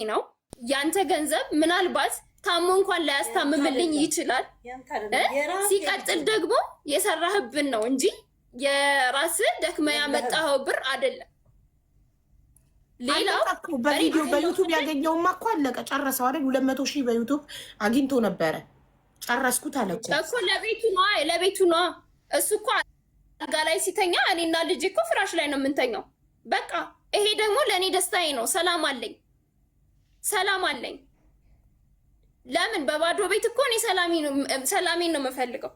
ነው ያንተ ገንዘብ ምናልባት ታሞ እንኳን ላያስታምምልኝ ይችላል። ሲቀጥል ደግሞ የሰራህብን ነው እንጂ የራስህ ደክመህ ያመጣኸው ብር አይደለም። ሌላው በቪዲዮ በዩቲዩብ ያገኘውማ እኮ አለቀ ጨረሰው አይደል? 200,000 በዩቲዩብ አግኝቶ ነበረ። ጨረስኩት አለ እኮ ለቤቱ ነው። እሱ እኮ አልጋ ላይ ሲተኛ እኔና ልጅ እኮ ፍራሽ ላይ ነው የምንተኛው። በቃ ይሄ ደግሞ ለእኔ ደስታዬ ነው። ሰላም አለኝ። ለምን በባዶ ቤት እኮ እኔ ሰላሜን ነው የምፈልገው።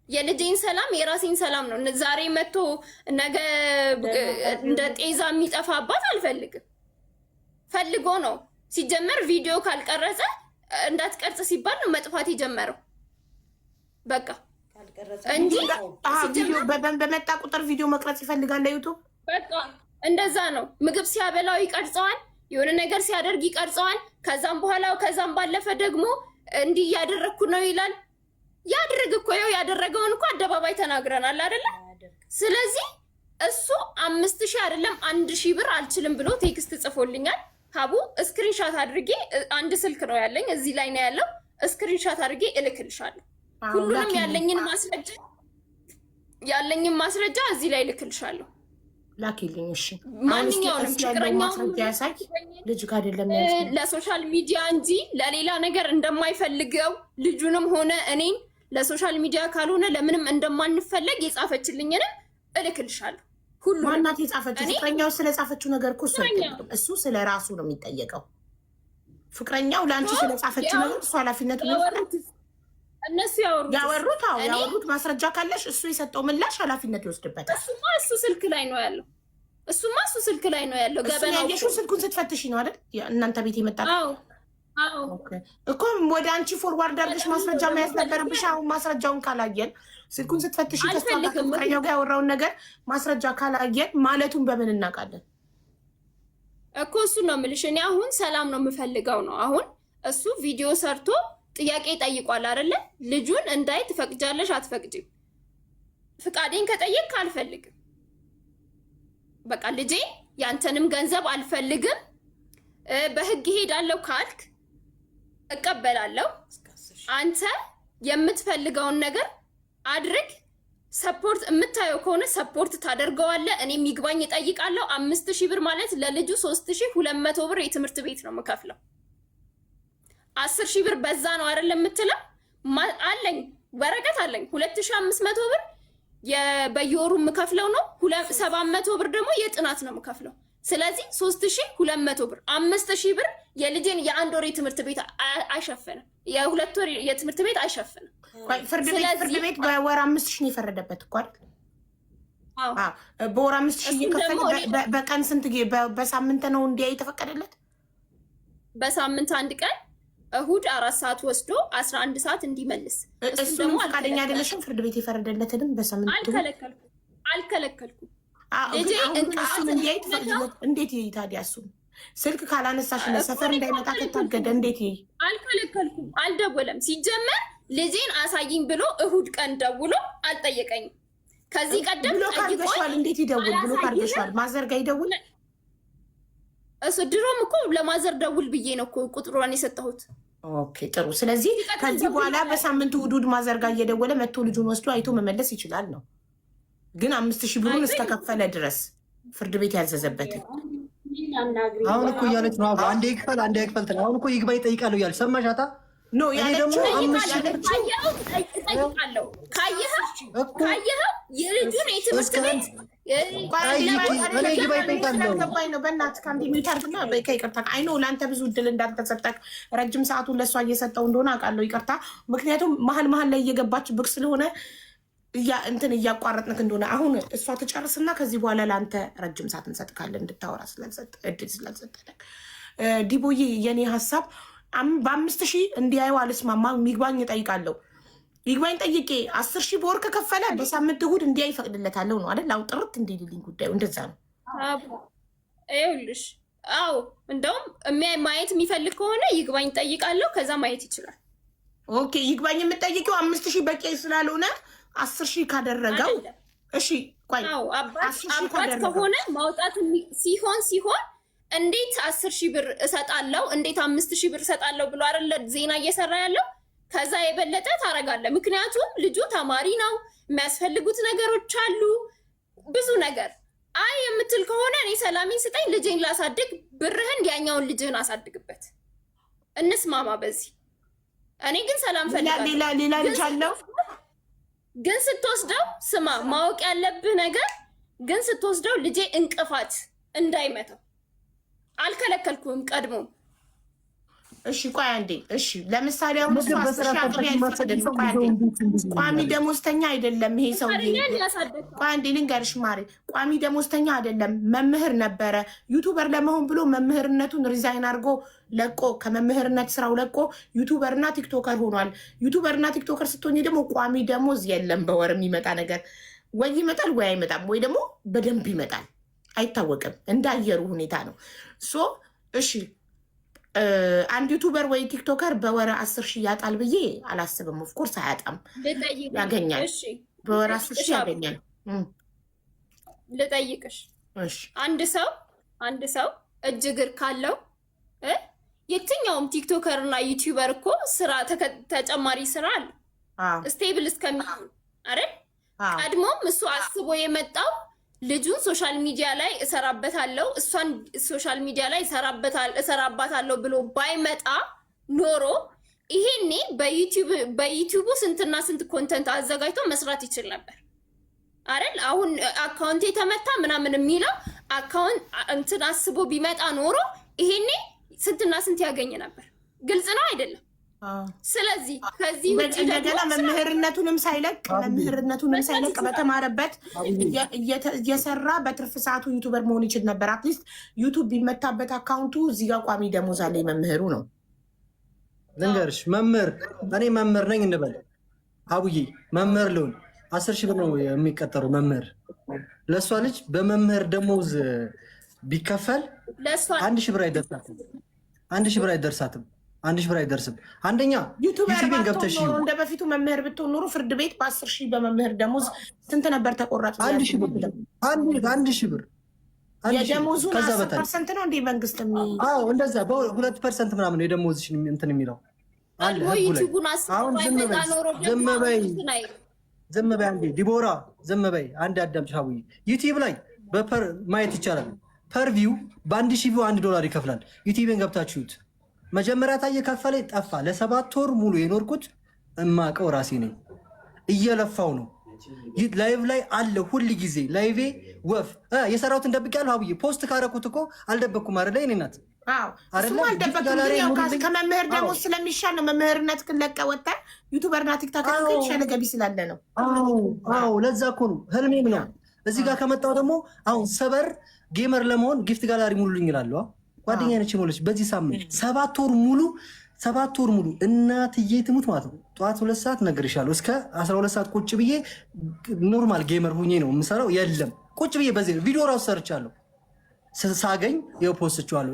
የልጄን ሰላም የራሴን ሰላም ነው። ዛሬ መጥቶ ነገ እንደ ጤዛ የሚጠፋባት አልፈልግም። ፈልጎ ነው ሲጀመር ቪዲዮ ካልቀረጸ እንዳትቀርጽ ሲባል ነው መጥፋት የጀመረው። በቃ እንጂ በመጣ ቁጥር ቪዲዮ መቅረጽ ይፈልጋል ዩቱብ። በቃ እንደዛ ነው። ምግብ ሲያበላው ይቀርጸዋል፣ የሆነ ነገር ሲያደርግ ይቀርጸዋል። ከዛም ባለፈ ደግሞ እንዲህ እያደረግኩ ነው ይላል። ያድርግ እኮ ያው ያደረገውን እኮ አደባባይ ተናግረናል አይደለ? ስለዚህ እሱ 5,000 አይደለም 1,000 ብር አልችልም ብሎ ቴክስት ጽፎልኛል። ሀቡ ስክሪንሻት አድርጌ አንድ ስልክ ነው ያለኝ እዚህ ላይ ነው ያለው። ስክሪንሻት አድርጌ እልክልሻለሁ። ሁሉንም ያለኝን ማስረጃ እዚህ ላይ እልክልሻለሁ። ላኪልኝ እሺ። ማንኛውንም ማስረጃ ያሳይ ልጅ አይደለም ለሶሻል ሚዲያ እንጂ ለሌላ ነገር እንደማይፈልገው ልጁንም ሆነ እኔን ለሶሻል ሚዲያ ካልሆነ ለምንም እንደማንፈለግ የጻፈችልኝን እልክልሻለሁ። ሁሉ ማናት የጻፈችው? ፍቅረኛው ስለጻፈችው ነገር እኮ እሱ ስለ ራሱ ነው የሚጠየቀው። ፍቅረኛው ለአንቺ ስለጻፈችው ነገር እሱ ኃላፊነቱ ነው። እነሱ ያወሩት ማስረጃ ካለሽ እሱ የሰጠው ምላሽ ኃላፊነት ይወስድበታል። እሱ ስልክ ላይ ነው ያለው። ገበናው ያየሽው ስልኩን ስትፈትሽ ነው አይደል? እናንተ ቤት የመጣው እኮ ወደ አንቺ ፎርዋርድ አድርገሽ ማስረጃ መያዝ ነበረብሽ። አሁን ማስረጃውን ካላየን ስልኩን ስትፈትሽ ከፍቅረኛው ጋር ያወራውን ነገር ማስረጃ ካላየን ማለቱን በምን እናውቃለን? እኮ እሱ ነው የምልሽ። እኔ አሁን ሰላም ነው የምፈልገው ነው። አሁን እሱ ቪዲዮ ሰርቶ ጥያቄ ጠይቋል አይደለ? ልጁን እንዳይ ትፈቅጃለሽ አትፈቅጂም? ፍቃዴን ከጠየቅ አልፈልግም። በቃ ልጄ ያንተንም ገንዘብ አልፈልግም። በህግ ሄዳለሁ ካልክ እቀበላለሁ። አንተ የምትፈልገውን ነገር አድርግ። ሰፖርት የምታየው ከሆነ ሰፖርት ታደርገዋለህ። እኔም ይግባኝ እጠይቃለሁ። 5,000 ብር ማለት ለልጁ 3,200 ብር የትምህርት ቤት ነው የምከፍለው። 10,000 ብር በዛ ነው አይደለም የምትለው? አለኝ ወረቀት አለኝ። 2,500 ብር በየወሩ የምከፍለው ነው። 700 ብር ደግሞ የጥናት ነው የምከፍለው። ስለዚህ 3,200 ብር 5,000 ብር የልጄን የአንድ ወር የትምህርት ቤት አይሸፍንም። የ2 ወር የትምህርት ቤት አይሸፍንም። ፍርድ ቤት በወር 5,000 ነው የፈረደበት እኮ አይደል? በወር 5,000 እየከፈለ በቀን ስንት በሳምንት ነው እንዲያ የተፈቀደለት? በሳምንት አንድ ቀን እሁድ 4 ሰዓት ወስዶ 11 ሰዓት እንዲመልስ። እሱ ደግሞ ፈቃደኛ አይደለሽም? ፍርድ ቤት የፈረደለትንም በሳምንት አልከለከልኩም። እንዴት ይሄ ታዲያ? እሱ ስልክ ካላነሳሽ ሰፈር እንዳይመጣ ከታገደ እንዴት ይሄ? አልከለከልኩም። አልደወለም። ሲጀመር ልጄን አሳይኝ ብሎ እሁድ ቀን ደውሎ አልጠየቀኝም። ከዚህ ቀደም ብሎ ካርገሽዋል። እንዴት ይደውል ብሎ ካርገሽዋል? ማዘርጋ ይደውል። እሱ ድሮም እኮ ለማዘር ደውል ብዬ ነው እኮ ቁጥሯን የሰጠሁት። ኦኬ ጥሩ። ስለዚህ ከዚህ በኋላ በሳምንቱ እሑድ ማዘርጋ እየደወለ መጥቶ ልጁን ወስዶ አይቶ መመለስ ይችላል ነው። ግን 5,000 ብሩን እስከከፈለ ድረስ ፍርድ ቤት ያዘዘበት። አሁን እኮ እያለች ነው አንዴ ይክፈል አንዴ ይክፈል። አሁን እኮ ይግባኝ እጠይቃለሁ እያለች ሰማሻታ? ኖ ያለችው እጠይቃለሁ። ካየኸው የልጁን የትምህርት ቤት ገባኝ ነው። በእናትህ ከአንድ ሚታርግና ከይቅርታ አይ ነው ለአንተ ብዙ እድል እንዳልተሰጠህ ረጅም ሰዓቱን ለእሷ እየሰጠው እንደሆነ አውቃለሁ። ይቅርታ። ምክንያቱም መሀል ላይ እየገባች ብቅ ስለሆነ እንትን እያቋረጥንክ እንደሆነ አሁን እሷ ትጨርስና ከዚህ በኋላ ለአንተ ረጅም ሰዓት እንሰጥካለን እንድታወራ እድል ስላልሰጠን። ዲቦዬ የኔ ሀሳብ በ5,000 እንዲያዩ አልስማማ። ይግባኝ እጠይቃለሁ። ይግባኝ ጠይቄ 10,000 በወር ከከፈለ በሳምንት እሑድ እንዲያ ይፈቅድለታለሁ ነው አይደል? አው ጥርት እንዲልልኝ ጉዳዩ እንደዛ ነው። ይኸውልሽ፣ አዎ እንደውም ማየት የሚፈልግ ከሆነ ይግባኝ ጠይቃለሁ። ከዛ ማየት ይችላል። ኦኬ ይግባኝ የምጠይቀው 5,000 በቂ ስላልሆነ 10,000 ካደረገው እሺ። ቆይ አባት ከሆነ ማውጣት ሲሆን እንዴት 10,000 ብር እሰጣለሁ እንዴት 5,000 ብር እሰጣለሁ ብሎ አይደለ ዜና እየሰራ ያለው። ከዛ የበለጠ ታረጋለህ። ምክንያቱም ልጁ ተማሪ ነው፣ የሚያስፈልጉት ነገሮች አሉ፣ ብዙ ነገር። አይ የምትል ከሆነ እኔ ሰላሜን ስጠኝ፣ ልጄን ላሳድግ፣ ብርህን ያኛውን ልጅህን አሳድግበት፣ እንስማማ በዚህ። እኔ ግን ሰላም ፈልጋለሁ። ሌላ ልጅ አለው ግን ስትወስደው ስማ፣ ማወቅ ያለብህ ነገር ግን ስትወስደው ልጄ እንቅፋት እንዳይመታው አልከለከልኩም ቀድሞ። እሺ ቆይ አንዴ። እሺ ለምሳሌ አሁን እሱ 10,000 ቋሚ ደሞዝተኛ አይደለም ይሄ ሰው። ቆይ አንዴ ልንገርሽ ማሬ፣ ቋሚ ደሞዝተኛ አይደለም፣ መምህር ነበረ። ዩቱበር ለመሆን ብሎ መምህርነቱን ሪዛይን አድርጎ ለቆ ከመምህርነት ስራው ለቆ ዩቱበር እና ቲክቶከር ሆኗል። ዩቱበር እና ቲክቶከር ስትሆኝ ደግሞ ቋሚ ደሞዝ የለም። በወር የሚመጣ ነገር ወይ ይመጣል ወይ አይመጣም፣ ወይ ደግሞ በደንብ ይመጣል፣ አይታወቅም። እንዳየሩ ሁኔታ ነው። ሶ እሺ አንድ ዩቱበር ወይ ቲክቶከር በወር 10,000 ያጣል ብዬ አላስብም። ኦፍኮርስ አያጣም፣ ያገኛል። በወር 10,000 ያገኛል። ልጠይቅሽ፣ አንድ ሰው እጅ እግር ካለው የትኛውም ቲክቶከር እና ዩቲዩበር እኮ ስራ ተጨማሪ ስራ አለ ስቴብል እስከሚሆን አይደል? ቀድሞም እሱ አስቦ የመጣው ልጁን ሶሻል ሚዲያ ላይ እሰራበታለሁ እሷን ሶሻል ሚዲያ ላይ እሰራባታለሁ ብሎ ባይመጣ ኖሮ ይሄኔ በዩቲዩቡ ስንትና ስንት ኮንተንት አዘጋጅቶ መስራት ይችል ነበር አይደል? አሁን አካውንት የተመታ ምናምን የሚለው አካውንት እንትን አስቦ ቢመጣ ኖሮ ይሄኔ ስንትና ስንት ያገኝ ነበር። ግልጽ ነው አይደለም? ስለዚህ ከዚህ ውጭ እንደገና መምህርነቱንም ሳይለቅ በተማረበት እየሰራ በትርፍ ሰዓቱ ዩቱበር መሆን ይችል ነበር። አትሊስት ዩቱብ ቢመታበት አካውንቱ እዚህ ጋር ቋሚ ደሞዝ አለ መምህሩ ነው። ልንገርሽ እኔ መምህር ነኝ እንበል አቡዬ፣ መምህር ልሆን 10,000 ብር ነው የሚቀጠሩ መምህር። ለእሷ ልጅ በመምህር ደሞዝ ቢከፈል 1,000 ብር አይደርሳትም። 1,000 ብር አይደርሳትም። 1,000 ብር አይደርስም። አንደኛ ዩቲዩብን ገብተሽ እንደ በፊቱ መምህር ብትሆን ኖሮ ፍርድ ቤት በ10,000 በመምህር ደሞዝ ስንት ነበር ተቆራጭ? 1,000 ብር የደሞዙን 10% ነው እንደ መንግስት እንደዛ በ2% ምናምን የደሞዝሽን እንትን የሚለው አለ። ዝም በይ አንዴ ዲቦራ፣ ዝም በይ አንድ አዳምጪ። ሀቡዬ ዩቲዩብ ላይ በፐር ማየት ይቻላል። ፐርቪው በ1,000 ቪው $1 ይከፍላል። ዩቲዩብን ገብታችሁት መጀመሪያ ታየ ከፈለኝ ጠፋ። ለ7 ወር ሙሉ የኖርኩት እማቀው ራሴ ነኝ። እየለፋው ነው። ላይቭ ላይ አለ ሁል ጊዜ ላይቬ ወፍ የሰራሁትን ደብቄያለሁ። ሀቡዬ ፖስት ካረኩት እኮ አልደበኩም አይደለ? እኔ ናት ከመምህር ደግሞ ስለሚሻል ነው። መምህርነት ክለቀ ወጣ ዩቱበርና ቲክቶከር የተሻለ ገቢ ስላለ ነው። ለዛ እኮ ነው ህልሜም ነው። እዚህ ጋር ከመጣው ደግሞ አሁን ሰበር ጌመር ለመሆን ጊፍት ጋላሪ ሙሉልኝ ይላሉ። ጓደኛ ነች ሞለች። በዚህ ሳምንት 7 ወር ሙሉ እናትዬ ትሙት ማለት ነው። ጠዋት 2 ሰዓት ነግሬሻለሁ እስከ 12 ሰዓት ቁጭ ብዬ ኖርማል ጌመር ሁኜ ነው የምሰራው። የለም ቁጭ ብዬ በዚህ ቪዲዮ ራሱ ሰርቻለሁ። ሳገኝ የፖስትችዋለሁ።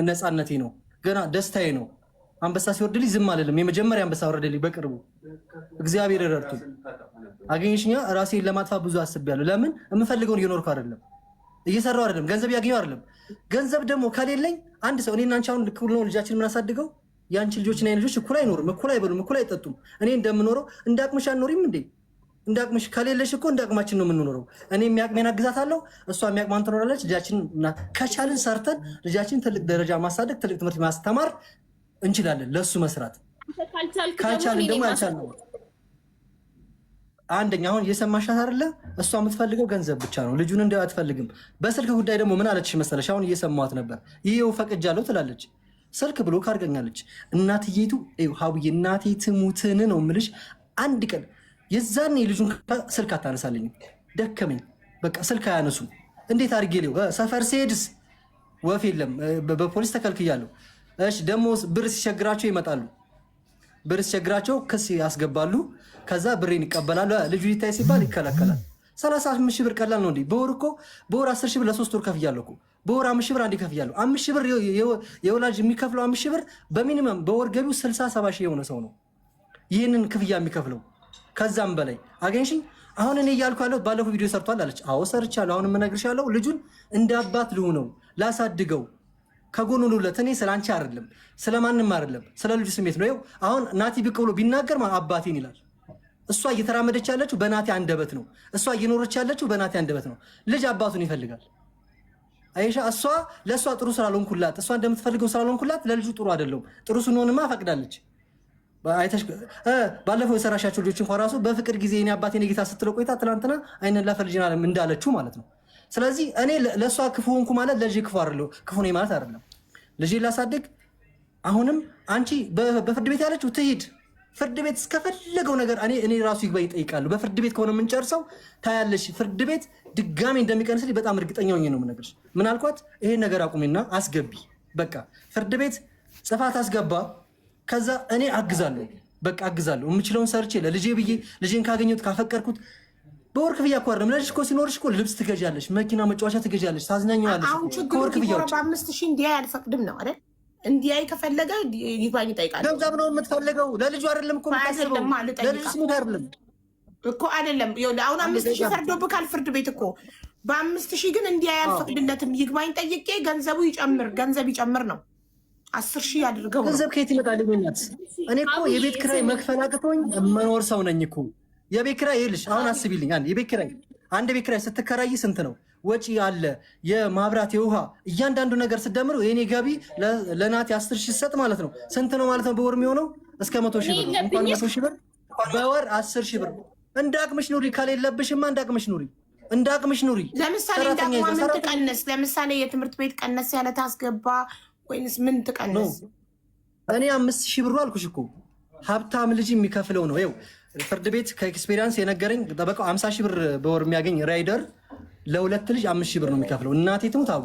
ነፃነቴ ነው፣ ገና ደስታዬ ነው። አንበሳ ሲወርድልኝ ዝም አልልም። የመጀመሪያ አንበሳ ወረደልኝ በቅርቡ እግዚአብሔር ረድቶ አገኘሽኛ። ራሴን ለማጥፋት ብዙ አስቤያለሁ። ለምን የምፈልገውን እየኖርኩ አይደለም፣ እየሰራው አይደለም፣ ገንዘብ ያገኘው አይደለም። ገንዘብ ደግሞ ከሌለኝ አንድ ሰው እኔና አንቺ አሁን እኩል ነው ልጃችን የምናሳድገው። የአንቺ ልጆችና የኔ ልጆች እኩል አይኖርም፣ እኩል አይበሉም፣ እኩል አይጠጡም። እኔ እንደምኖረው እንደ አቅምሽ አልኖሪም እንዴ? እንደ አቅምሽ ከሌለሽ እኮ እንደ አቅማችን ነው የምንኖረው። እኔ የሚያቅሜን አግዛታለሁ፣ እሷ የሚያቅማን ትኖራለች። ልጃችን ከቻልን ሰርተን ልጃችን ትልቅ ደረጃ ማሳደግ፣ ትልቅ ትምህርት ማስተማር እንችላለን። ለእሱ መስራት ካልቻልን ደግሞ ያልቻልነው አንደኛ አሁን እየሰማሻት አይደለ? እሷ የምትፈልገው ገንዘብ ብቻ ነው፣ ልጁን እንደ አትፈልግም። በስልክ ጉዳይ ደግሞ ምን አለችሽ መሰለሽ? አሁን እየሰማኋት ነበር። ይሄው ፈቅጃለሁ ትላለች። ስልክ ብሎ ካርገኛለች። እናትዬቱ ሀቡዬ፣ እናቴ ትሙትን ነው የምልሽ። አንድ ቀን የዛኔ ልጁን ስልክ አታነሳልኝም። ደከመኝ በቃ ስልክ አያነሱም። እንዴት አድርጌ ሊው ሰፈር ሲሄድስ ወፍ የለም፣ በፖሊስ ተከልክያለሁ። እሺ ደግሞ ብር ሲቸግራቸው ይመጣሉ። ብር ሲቸግራቸው ክስ ያስገባሉ። ከዛ ብሬን ይቀበላሉ። ልጁ ሊታይ ሲባል ይከለከላል። 35,000 ብር ቀላል ነው እንዴ? በወር እኮ በወር 10,000 ብር ለ3 ወር ከፍያለሁ እኮ። በወር 5,000 ብር አንዴ ከፍያለሁ። 5,000 ብር የወላጅ የሚከፍለው 5,000 ብር በሚኒመም በወር ገቢው 60-70 የሆነ ሰው ነው ይህንን ክፍያ የሚከፍለው። ከዛም በላይ አገኝሽኝ። አሁን እኔ እያልኩ ያለሁት ባለፈው ቪዲዮ ሰርቷል አለች። አዎ ሰርቻለሁ። አሁን የምነግርሻለሁ ልጁን እንደ አባት ልሁነው፣ ላሳድገው። ከጎኑ ልውለት። እኔ ስላንቺ አይደለም ስለማንም አይደለም ስለ ልጁ ስሜት ነው። ይኸው አሁን ናቲ ብቅ ብሎ ቢናገር አባቴን ይላል። እሷ እየተራመደች ያለችው በናቲ አንደበት ነው። እሷ እየኖረች ያለችው በናቲ አንደበት ነው። ልጅ አባቱን ይፈልጋል። አይሻ እሷ ለእሷ ጥሩ ስላልሆንኩላት እሷ እንደምትፈልገው ስላልሆንኩላት ለልጁ ጥሩ አይደለም። ጥሩ ስንሆንማ ፈቅዳለች። ባለፈው የሰራሻቸው ልጆች እንኳን ራሱ በፍቅር ጊዜ እኔ አባቴን ጌታ ስትለው ቆይታ ትናንትና አይነን ላፈልጅና እንዳለችው ማለት ነው። ስለዚህ እኔ ለእሷ ክፉ ሆንኩ ማለት ለልጅ ክፉ አይደለሁ ክፉ ነኝ ማለት አይደለም። ልጅ ላሳድግ አሁንም አንቺ በፍርድ ቤት ያለችው ትሂድ ፍርድ ቤት እስከፈለገው ነገር እኔ ራሱ ይግባኝ እጠይቃለሁ። በፍርድ ቤት ከሆነ የምንጨርሰው ታያለሽ። ፍርድ ቤት ድጋሜ እንደሚቀንስልኝ በጣም እርግጠኛ ሆኜ ነው የምነግርሽ። ምን አልኳት? ይሄን ነገር አቁሚና አስገቢ። በቃ ፍርድ ቤት ጽፋት አስገባ። ከዛ እኔ አግዛለሁ። በቃ አግዛለሁ። የምችለውን ሰርቼ ለልጄ ብዬ ልጄን ካገኘሁት ካፈቀርኩት በወር ክፍያ እኮ አይደለም። ልጅ እኮ ሲኖርሽ እኮ ልብስ ትገዣለሽ፣ መኪና መጫወቻ ትገዣለሽ፣ ታዝናኛዋለሽ። ከወር ክፍያው በ5,000 እንዲያይ አልፈቅድም ነው አይደል? እንዲያይ ከፈለገ ይግባኝ ይጠይቃል። ገንዘብ ነው የምትፈልገው። ለልጁ አይደለም እኮ የምታስበው። ለልጁ ስሙት አይደለም እኮ አይደለም። አሁን 5,000 ፈርዶብካል ፍርድ ቤት እኮ። በ5,000 ግን እንዲያይ አልፈቅድለትም። ይግባኝ ጠይቄ ገንዘቡ ይጨምር ነው 10,000 አድርገው። ገንዘብ ከየት ይመጣል? እናት እኔ እኮ የቤት ኪራይ መክፈል አቅቶኝ መኖር ሰው ነኝ እኮ። የቤት ኪራይ ይልሽ አሁን አስቢልኝ። የቤት ኪራይ አንድ ቤት ኪራይ ስትከራይ ስንት ነው? ወጪ አለ፣ የማብራት የውሃ እያንዳንዱ ነገር ስደምረው የኔ ገቢ ለናቲ 10,000 ሰጥ ማለት ነው። ስንት ነው ማለት ነው በወር የሚሆነው? እስከ 100,000 ብር ነው። እንኳን 100,000 ብር በወር 10,000 ብር። እንደ አቅምሽ ኑሪ። ከሌለብሽማ እንደ አቅምሽ ኑሪ። እንደ አቅምሽ ኑሪ። ለምሳሌ ምን ትቀንስ? ለምሳሌ የትምህርት ቤት ቀነስ ያለ ታስገባ ወይንስ ምን ትቀንስ? እኔ 5,000 ብሩ አልኩሽ እኮ ሀብታም ልጅ የሚከፍለው ነው። ይኸው ፍርድ ቤት ከኤክስፔሪንስ የነገረኝ ጠበቃው 50,000 ብር በወር የሚያገኝ ራይደር ለሁለት ልጅ 5,000 ብር ነው የሚከፍለው። እናቴ ትሙት አቡ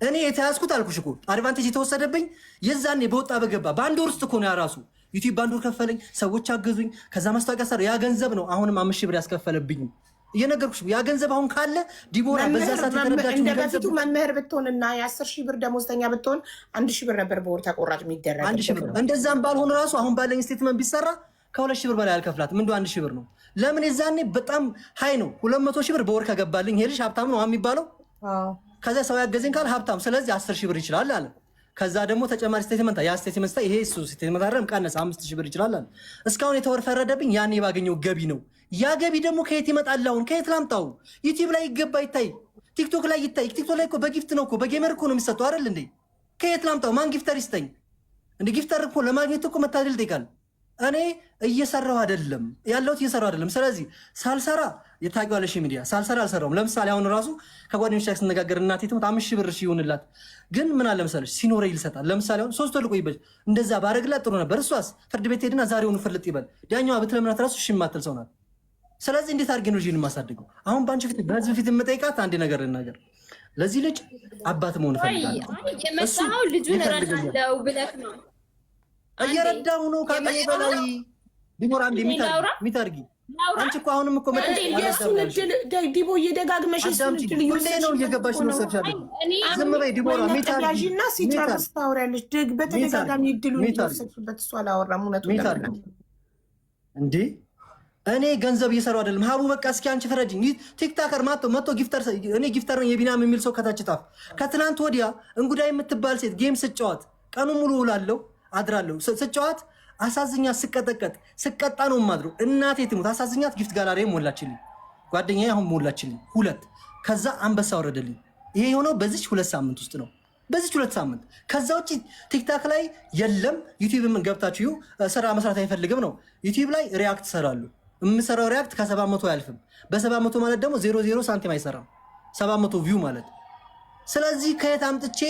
እኔ የተያዝኩት አልኩሽ እኮ አድቫንቴጅ የተወሰደብኝ የዛኔ በወጣ በገባ በአንድ ወር ውስጥ እኮ ነው። ያራሱ ዩቲዩብ በአንድ ወር ከፈለኝ፣ ሰዎች አገዙኝ፣ ከዛ ማስታወቂያ ሰራ። ያ ገንዘብ ነው አሁንም 5,000 ብር ያስከፈለብኝ። እየነገርኩሽ ያ ገንዘብ አሁን ካለ ዲቦራ በዛ ሰዓት ተረዳችሁ። እንደ በፊቱ መምህር ብትሆንና የ10,000 ብር ደሞዝተኛ ብትሆን 1,000 ብር ነበር በወር ተቆራጭ የሚደረግ። 1,000 ብር እንደዛም ባልሆነ ራሱ አሁን ባለኝ ስቴትመንት ቢሰራ ከ2,000 ብር በላይ አልከፍላትም። እንደው 1,000 ብር ነው። ለምን የዛኔ በጣም ሃይ ነው። 200,000 ብር በወር ከገባልኝ ይሄ ልጅ ሀብታም ነው የሚባለው። ከዛ ሰው ያገዘኝ ካል ሀብታም፣ ስለዚህ 10,000 ብር ይችላል አለ። ከዛ ደግሞ ተጨማሪ ስቴትመንት ያ ስቴትመንት ይሄ እሱ ስቴትመንት አይደለም ቀነሰ 5,000 ብር ይችላል አለ። እስካሁን የተወረፈረደብኝ ያኔ ባገኘው ገቢ ነው። ያ ገቢ ደግሞ ከየት ይመጣል? አሁን ከየት ላምጣው? ዩቲዩብ ላይ ይገባ ይታይ፣ ቲክቶክ ላይ ይታይ። ቲክቶክ ላይ እኮ በጊፍት ነው እኮ በጌመር እኮ ነው የሚሰጠው አይደል እንዴ? ከየት ላምጣው? ማን ጊፍተር ይስጠኝ እንዴ? ጊፍተር እኮ ለማግኘት እኮ መታደል ይጠይቃል። እኔ እየሰራሁ አይደለም ያለሁት እየሰራሁ አይደለም። ስለዚህ ሳልሰራ የታውቂዋለሽ ሚዲያ ሳልሰራ አልሰራሁም። ለምሳሌ አሁን ራሱ ከጓደኞች ጋር ስነጋገር እናቴ ትሞት 5,000 ብር ይሁንላት፣ ግን ምን አለ መሰለሽ ሲኖረኝ ይልሰጣል። ለምሳሌ አሁን 3 ወር ልቆይበት እንደዛ ባረግላት ጥሩ ነበር። እሷስ ፍርድ ቤት ሄድና ዛሬውኑ ፍልጥ ይበል። ዳኛዋ ብትለምናት ራሱ እሺ የማትል ሰው ናት። ስለዚህ እንዴት አድርጌ ነው ልጅን የማሳድገው? አሁን በአንቺ ፊት በህዝብ ፊት የምጠይቃት አንድ ነገር ልናገር። ለዚህ ልጅ አባት መሆን እፈልጋለሁ። የመጣው ልጁን እረዳለሁ ብለህ ነው። እየረዳሁ ነው ካለ በላይ ዲቦራ አንዴ ሚታርጊ አንቺ እኮ አሁንም እኮ ዲቦ እየደጋግመሽ ነው እየገባሽ ነው ሰብሻለ። ዝም በይ ዲቦራ ሚታርጊና ሲጨርስ ታወሪያለሽ። በተደጋጋሚ እድሉን እየወሰድሽበት እሷ አላወራም። እውነቱን እንዴ እኔ ገንዘብ እየሰራሁ አይደለም። ሀቡ በቃ እስኪ አንቺ ፍረጅኝ። ቲክታከር መጥቶ ጊፍተር እኔ ጊፍተር ነኝ የቢናም የሚል ሰው ከታች ጣፍ። ከትናንት ወዲያ እንጉዳይ የምትባል ሴት ጌም ስጫወት ቀኑ ሙሉ ውላለሁ አድራለሁ። ስጫወት አሳዝኛት ስቀጠቀጥ ስቀጣ ነው የማድረው። እናቴ ትሙት አሳዝኛት ጊፍት ጋላሪ ሞላችልኝ። ጓደኛዬ አሁን ሞላችልኝ 2። ከዛ አንበሳ ወረደልኝ። ይሄ የሆነው በዚች 2 ሳምንት ውስጥ ነው። በዚች 2 ሳምንት። ከዛ ውጭ ቲክታክ ላይ የለም። ዩቲዩብ ምን ገብታችሁ ስራ መስራት አይፈልግም ነው። ዩቲዩብ ላይ ሪያክት ሰራሉ። የምሰራው ሪያክት ከ700 አያልፍም። በ700 ማለት ደግሞ 00 ሳንቲም አይሰራም። 700 ቪው ማለት። ስለዚህ ከየት አምጥቼ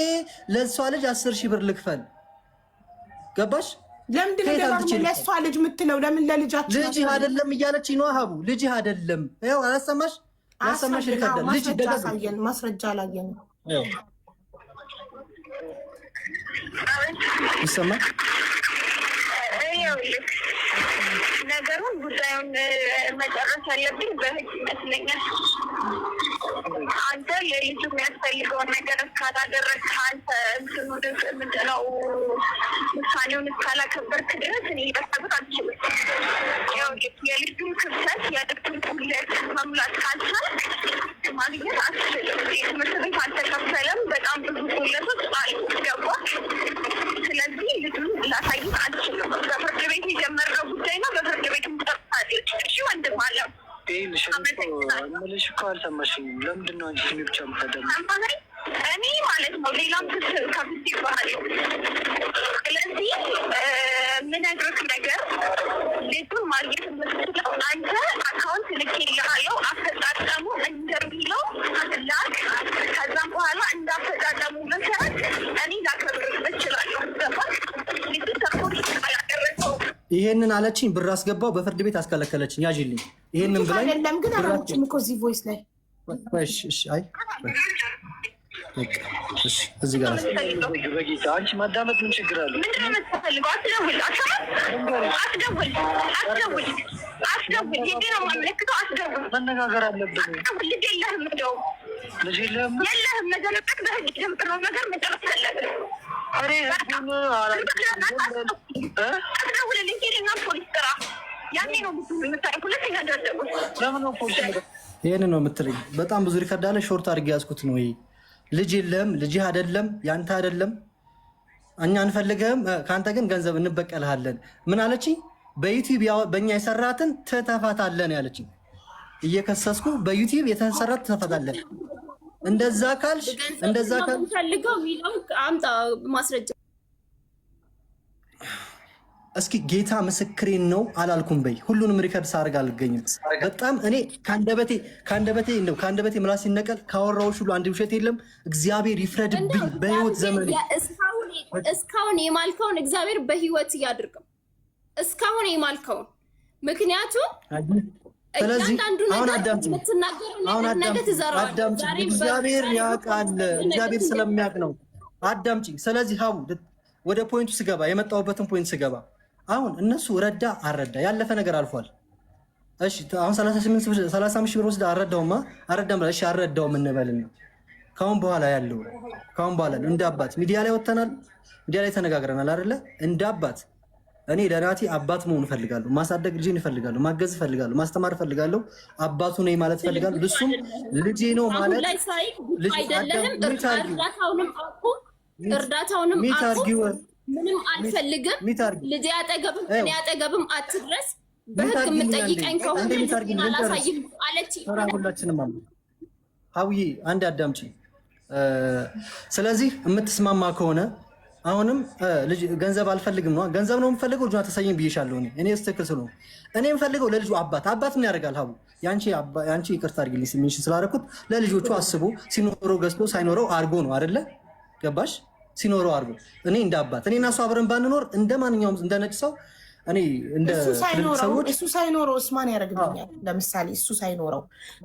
ለሷ ልጅ 10,000 ብር ልክፈል? ገባሽ? ለምንድን ነው ደግሞ ለሷ ልጅ የምትለው? ለምን ለልጃችሁ ልጅ አይደለም እያለች ነው ሀቡ። ልጅ አይደለም ይኸው አላሰማሽ? አላሰማሽ? ይከዳ ልጅ ደጋግመን ማስረጃ አላየን ነው ይሰማል። ነገሩን ጉዳዩን መጨረስ ያለብኝ በህግ ይመስለኛል። አንተ ለልጁ የሚያስፈልገውን ነገር እስካላደረግ አንተ ምንድነው ውሳኔውን እስካላከበርክ ድረስ እኔ በሰብት አልችልም። የልጁን ክፍተት የልጁን ሁለት መሙላት ካልቻልክ ማግኘት አትችልም። ትምህርት ቤት አልተከፈለም። በጣም ብዙ ሁለቶች አሉ። ገባ ላሳይህ አልችልም። በፍርድ ቤት የጀመረው ጉዳይ ነው። በፍርድ ቤት ምጠፋለች። እሺ ወንድም አለ ምልሽ እኮ አልሰማሽኝም። ለምንድን ነው አንቺ ስሚ ብቻ የምታደርጊው? እኔ ማለት ነው ሌላም ክስ ከፍት ይባሃለሁ። ስለዚህ ምነግርህ ነገር ልጁን ማግኘት የምትችለው አንተ አካውንት ልኬልሃለሁ። አፈጻጸሙ እንደሚለው ላክ። ከዛም በኋላ እንዳፈጻጸሙ መሰረት እኔ ላከብርህ እችላለሁ። ገባህ? ልጁ ተኮርስ አላደረሰው ይሄንን አለችኝ። ብር አስገባው በፍርድ ቤት አስከለከለችኝ። ያዥልኝ ይሄንን ብላኝ አይደለም ግን አላውቅም እኮ እዚህ ቮይስ ላይ እሺ አይ እሺ እዚህ ጋር በጌታ አንቺ ማዳመጥ ምን ችግር አለ? ምንድን ነው የምትፈልገው? አስደውል። ሄጄ ነው የማመለክተው። አስደውል። መነጋገር አለብን። ልጅ የለህም፣ እንደውም ልጅ የለህም። መገለበጥ በህግ የጀምጥነው ነገር መጨረስ አለብን። አስደውልልኝ። ሄደኛ ፖሊስ ጥራ። ያኔ ነው የምታየው። ሁለተኛ ደረደቡ ለምን ነው ፖሊስ? ይሄንን ነው የምትለኝ? በጣም ብዙ ሪከርድ አለ። ሾርት አድርጌ ያዝኩት ነው ይሄ። ልጅ የለም፣ ልጅህ አይደለም፣ ያንተ አይደለም፣ እኛ አንፈልግህም፣ ከአንተ ግን ገንዘብ እንበቀልሃለን። ምን አለችኝ? በዩቲዩብ በእኛ የሰራትን ትተፋታለን ያለችኝ። እየከሰስኩ በዩቲዩብ የተሰራት ትተፋታለን። እንደዛ ካልሽ እንደዛ ፈልገው ሚለው አምጣ ማስረጃ። እስኪ ጌታ ምስክሬን ነው አላልኩም በይ። ሁሉንም ሪከርድ ሳርግ አልገኝም። በጣም እኔ ከአንደበቴ ምላስ ሲነቀል ካወራዎች ሁሉ አንድ ውሸት የለም። እግዚአብሔር ይፍረድብኝ በህይወት ዘመን። እስካሁን የማልከውን እግዚአብሔር በህይወት እያድርገው። እስካሁን የማልከውን ምክንያቱም ስለዚህ አሁን አዳምጪኝ፣ እግዚአብሔር ያውቃል። እግዚአብሔር ስለሚያውቅ ነው። አዳምጪኝ። ስለዚህ ሀቡ ወደ ፖይንቱ ስገባ፣ የመጣሁበትን ፖይንት ስገባ፣ አሁን እነሱ ረዳ አረዳ ያለፈ ነገር አልፏል። እሺ አሁን 35 ሺህ ብር ወስዳ አረዳም እሺ አረዳውም እንበልና ካሁን በኋላ ያለው እንደ አባት ሚዲያ ላይ ወጥተናል፣ ሚዲያ ላይ ተነጋግረናል አይደለ? እንደ አባት እኔ ለናቲ አባት መሆን እፈልጋለሁ። ማሳደግ ልጄን እፈልጋለሁ። ማገዝ እፈልጋለሁ። ማስተማር እፈልጋለሁ። አባቱ ነኝ ማለት እፈልጋለሁ። እሱም ልጄ ነው ማለት እርዳታውንም ምንም አልፈልግም። ልጄ አጠገብም እኔ አጠገብም አትድረስ። በህግ የምጠይቀኝ ከሆነ አላሳይም አለች። ሁላችንም አሉ። ሀውዬ አንድ አዳምጪ። ስለዚህ የምትስማማ ከሆነ አሁንም ገንዘብ አልፈልግም ነው። ገንዘብ ነው የምፈልገው። ልጁን አታሳይም ብዬሻለሁ። እኔ ስትክል ስለሆነ እኔ የምፈልገው ለልጁ አባት ምን ያደርጋል? ሀቡ ያንቺ ይቅርታ አድርጊልኝ ስሜንሽን ስላደረኩት። ለልጆቹ አስቦ ሲኖረው ገዝቶ ሳይኖረው አድርጎ ነው አይደለ? ገባሽ? ሲኖረው አድርጎ እኔ እንደ አባት እኔ እና እሱ አብረን ባንኖር እንደ ማንኛውም እንደ ነጭ ሰው እኔ እንደ እሱ ሳይኖረው ማን ያደርግልኛል? ለምሳሌ እሱ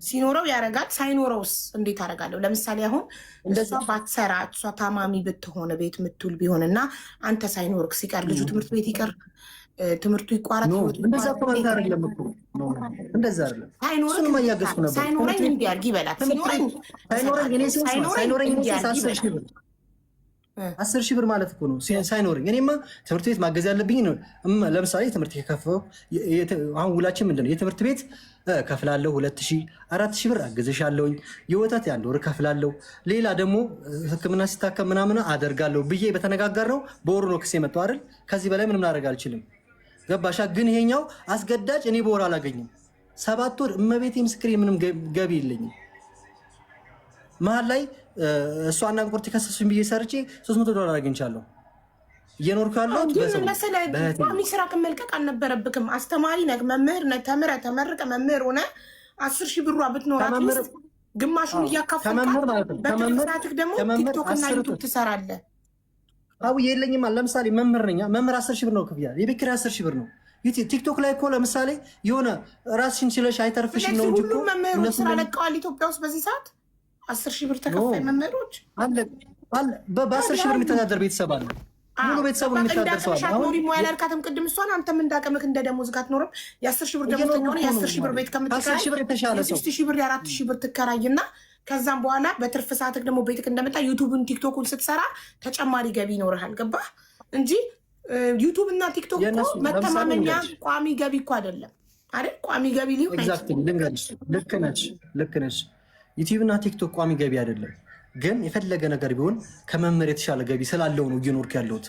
ሲኖረው ያደርጋል። ሳይኖረውስ እንዴት አደርጋለሁ? ለምሳሌ አሁን እንደዛ ባትሰራ እሷ ታማሚ ብትሆን ቤት ምትውል ቢሆን እና አንተ ሳይኖርክ ሲቀር ልጁ ትምህርት ቤት ይቀር፣ ትምህርቱ ይቋረጥ። እንደዛ እኮ ማለት አይደለም እኮ እንደዛ አይደለም። ሳይኖረኝ እንዲህ አድርጊ ይበላት። ሳይኖረኝ 10 ሺህ ብር ማለት እኮ ነው ሳይኖረኝ። እኔማ ትምህርት ቤት ማገዝ ያለብኝ ነው። ለምሳሌ ትምህርት ከከፈው አሁን ውላችን ምንድን ነው? የትምህርት ቤት ከፍላለሁ 4,000 ብር አገዝሻለሁኝ። የወተት የ1 ወር ከፍላለሁ። ሌላ ደግሞ ሕክምና ሲታከም ምናምን አደርጋለሁ ብዬ በተነጋገር ነው። በወሩ ነው ክስ የመጣው አይደል? ከዚህ በላይ ምንም ላደርግ አልችልም። ገባሻ? ግን ይሄኛው አስገዳጅ እኔ በወር አላገኝም። 7 ወር እመቤቴ ምስክሬ ምንም ገቢ የለኝም። መሀል ላይ እሷና ቁርጥ ከሰሱኝ ብዬ ሰርቼ $300 አግኝቻለሁ። እየኖርኩ ያለሁት ቋሚ ስራ ከመልቀቅ አልነበረብክም። አስተማሪ ነህ፣ መምህር ነህ፣ ተመርቀ መምህር ሆነ 10 ሺህ ብሯ ብትኖራት ግማሹን እያካፈልክ በትርፍራትህ ደግሞ ቲክቶክ እና ዩቱብ ትሰራለህ። አው የለኝም። ለምሳሌ መምህር ነኝ። መምህር 10 ሺህ ብር ነው ክፍያ። የቤት ኪራይ 10 ሺህ ብር ነው። ቲክቶክ ላይ እኮ ለምሳሌ የሆነ ራስሽን ችለሽ አይተርፍሽም ነው እንጂ ሁሉም መምህሮች ስራ ለቀዋል ኢትዮጵያ ውስጥ በዚህ ሰዓት 10 ሺህ ብር ተከፋይ መምህሮች አለ። በ10 ሺህ ብር የሚተዳደር ቤተሰብ አለ። ሙሉ ቤተሰቡን የሚተዳደር ሰው አለ። አሁን ሞያ ያልካተም ቅድም እሷን አንተም እንዳቀመክ እንደ ደሞዝ ጋር አትኖርም። የ10 ሺህ ብር ደሞዝ ተሆነ የ10 ሺህ ብር ቤት ከምትከራይ 10 ሺህ ብር የተሻለ ሰው 6 ሺህ ብር 4 ሺህ ብር ትከራይና ከዛም በኋላ በትርፍ ሰዓትክ ደግሞ ቤትክ እንደመጣ ዩቲዩብን ቲክቶክን ስትሰራ ተጨማሪ ገቢ ይኖርሃል። ገባህ? እንጂ ዩቲዩብ እና ቲክቶክ መተማመኛ ቋሚ ገቢ እኮ አይደለም አይደል? ቋሚ ገቢ ሊሆን ኤግዛክትሊ ልንገርሽ። ልክ ነች። ዩቲዩብ እና ቲክቶክ ቋሚ ገቢ አይደለም፣ ግን የፈለገ ነገር ቢሆን ከመምህር የተሻለ ገቢ ስላለው ነው እየኖርኩ ያለሁት።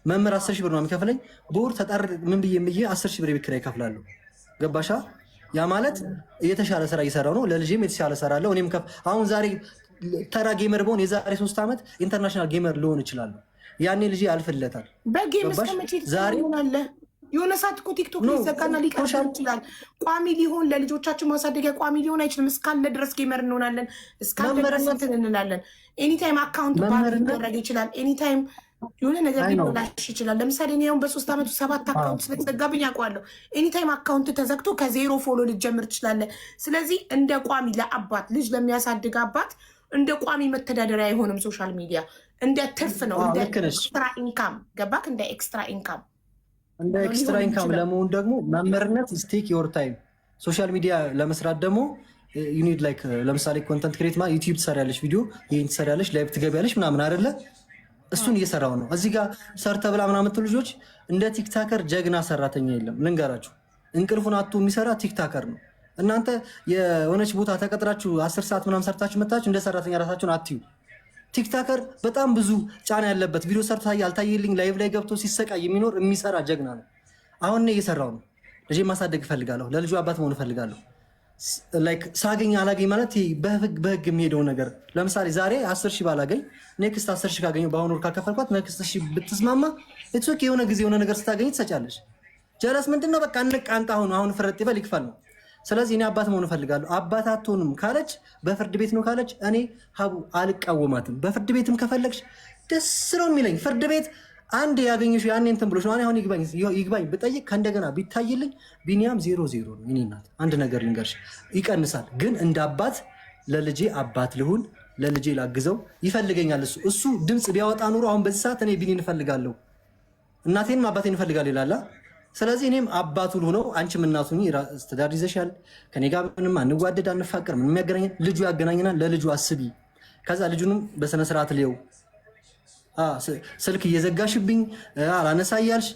መምህር 10 ሺህ ብር ነው የሚከፍለኝ። በወር ተጣር ምን ብዬ 10 ሺህ ብር የቤት ኪራይ እከፍላለሁ። ገባሻ? ያ ማለት የተሻለ ስራ እየሰራው ነው። ለልጄም የተሻለ እሰራለሁ። እኔም አሁን ዛሬ ተራ ጌመር በሆን የዛሬ 3 ዓመት ኢንተርናሽናል ጌመር ልሆን እችላለሁ። ያኔ ልጄ ያልፍለታል። በጌም እስከመቼ ዛሬ ሆናለ? የሆነ ሰዓት እኮ ቲክቶክ ሊዘጋና ሊቀር ይችላል። ቋሚ ሊሆን ለልጆቻችን ማሳደጊያ ቋሚ ሊሆን አይችልም። እስካለ ድረስ ጌመር እንሆናለን። እስካለ ድረስ እንትን እንላለን። ኤኒታይም አካውንት ባር ሊደረግ ይችላል። ኤኒታይም የሆነ ነገር ሊሆናሽ ይችላል። ለምሳሌ እኔ አሁን በ3 ዓመቱ 7 አካውንት ስለተዘጋብኝ ያውቀዋለሁ። ኤኒታይም አካውንት ተዘግቶ ከዜሮ ፎሎ ልጀምር ትችላለ። ስለዚህ እንደ ቋሚ ለአባት ልጅ ለሚያሳድግ አባት እንደ ቋሚ መተዳደሪያ አይሆንም። ሶሻል ሚዲያ እንደ ትርፍ ነው፣ እንደ ኤክስትራ ኢንካም። ገባክ? እንደ ኤክስትራ ኢንካም እንደ ኤክስትራ ኢንካም ለመሆን ደግሞ መምህርነት ስቴክ ዮር ታይም። ሶሻል ሚዲያ ለመስራት ደግሞ ዩኒድ ላይክ ለምሳሌ ኮንተንት ክሬት ማ ዩቲዩብ ትሰሪያለሽ፣ ቪዲዮ ይህን ትሰሪያለሽ፣ ላይቭ ትገቢያለሽ ምናምን አይደለ? እሱን እየሰራው ነው። እዚህ ጋር ሰርተ ብላ ምናምን ልጆች እንደ ቲክታከር ጀግና ሰራተኛ የለም። ልንገራችሁ፣ እንቅልፉን አቶ የሚሰራ ቲክታከር ነው። እናንተ የሆነች ቦታ ተቀጥራችሁ 10 ሰዓት ምናምን ሰርታችሁ መታችሁ እንደ ሰራተኛ ራሳችሁን አትዩ። ቲክታከር በጣም ብዙ ጫና ያለበት ቪዲዮ ሰርታ ያልታየልኝ ላይቭ ላይ ገብቶ ሲሰቃይ የሚኖር የሚሰራ ጀግና ነው። አሁን እኔ እየሰራው ነው። ልጄ ማሳደግ እፈልጋለሁ። ለልጁ አባት መሆን እፈልጋለሁ። ላይክ ሳገኝ አላገኝ ማለት በህግ የሚሄደው ነገር። ለምሳሌ ዛሬ 10 ሺህ ባላገኝ ኔክስት 10 ሺህ ካገኘሁ በአሁኑ ወር ካከፈልኳት ኔክስት ሺህ ብትስማማ ኢትሶክ የሆነ ጊዜ የሆነ ነገር ስታገኝ ትሰጫለች። ጀለስ ምንድነው? በቃ እንቃንጣ አሁን ፍረጥ ይበል ይክፋል ነው። ስለዚህ እኔ አባት መሆን እፈልጋለሁ። አባት አትሆንም ካለች በፍርድ ቤት ነው ካለች እኔ ሀቡ አልቃወማትም። በፍርድ ቤትም ከፈለግሽ ደስ ነው የሚለኝ። ፍርድ ቤት አንድ ያገኘሽ ያኔ እንትን ብሎሽ ነው። አሁን ይግባኝ ብጠይቅ ከእንደገና ቢታይልኝ ቢኒያም 0-0 ነው። እኔ እናት አንድ ነገር ልንገርሽ፣ ይቀንሳል። ግን እንደ አባት ለልጄ አባት ልሁን፣ ለልጄ ላግዘው ይፈልገኛል። እሱ ድምፅ ቢያወጣ ኑሮ አሁን በዚህ ሰዓት እኔ ቢኒን እፈልጋለሁ፣ እናቴንም አባቴን እፈልጋለሁ ይላላ። ስለዚህ እኔም አባቱ ልሆነው፣ አንቺም እናቱ ትዳር ይዘሻል። ከኔ ጋር ምንም አንዋደድ አንፋቀር፣ ምንም ያገናኘን ልጁ ያገናኘናል። ለልጁ አስቢ። ከዛ ልጁንም በስነስርዓት ልየው። ስልክ እየዘጋሽብኝ አላነሳ እያልሽ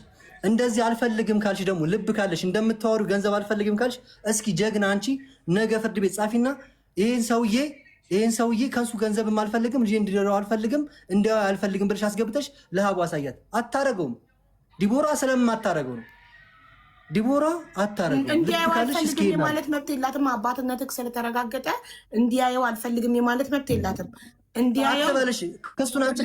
እንደዚህ አልፈልግም ካልሽ ደግሞ ልብ ካለሽ እንደምታወሩ ገንዘብ አልፈልግም ካልሽ እስኪ ጀግና አንቺ ነገ ፍርድ ቤት ጻፊና ይሄን ሰውዬ ከሱ ገንዘብም አልፈልግም ልጄ እንዲደረው አልፈልግም አልፈልግም ብለሽ አስገብተሽ ለሀቡ አሳያት። አታረገውም። ዲቦራ ስለማታረገው ነው። ዲቦራ አታረገውም። እንዲያየው አልፈልግም የማለት መብት የላትም። አባትነትህ ስለተረጋገጠ እንዲያየው አልፈልግም የማለት መብት የላትም። እንዲያየው ክሱን አንቺ